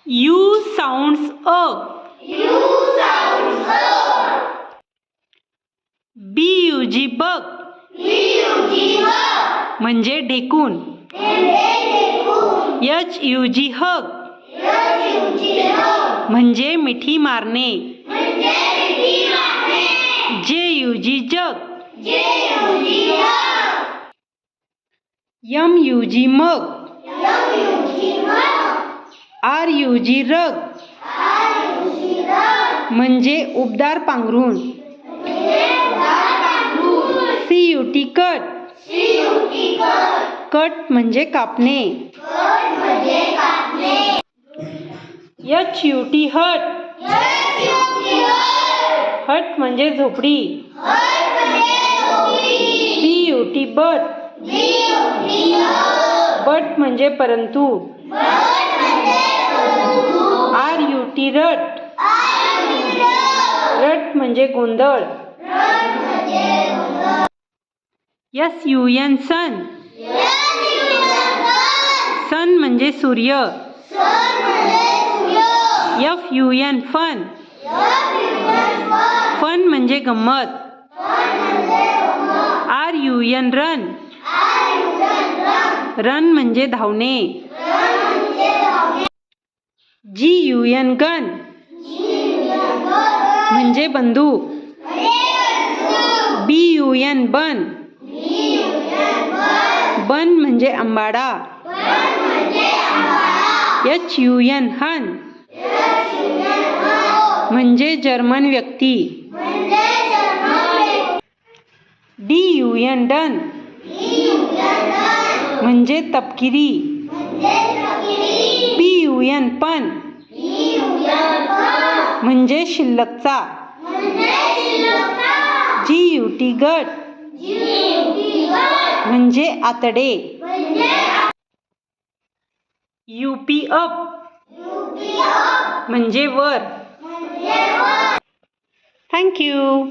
U sounds a. BUG bug. म्हणजे ढेकून. HUG hug. म्हणजे मिठी मारणे. JUG jug. MUG mug. RUG rug. म्हणजे उबदार पांघरूण. CUT cut. कट म्हणजे कापणे. HUT हट. हट म्हणजे झोपडी. BUT but. बट म्हणजे परंतु. RUT रट. रट म्हणजे गोंधळ. SUN सन. सन म्हणजे सूर्य. FUN fun. फन म्हणजे गंमत. RUN run. रन म्हणजे धावणे. GUN gun. म्हणजे बंदूक. BUN बन. बन म्हणजे आंबाडा. HUN हन. म्हणजे जर्मन व्यक्ती. DUN done. म्हणजे तपकिरी. PUN पण. म्हणजे शिल्लकचा. GUT गट. म्हणजे आतडे. UP up. म्हणजे वर. Thank you.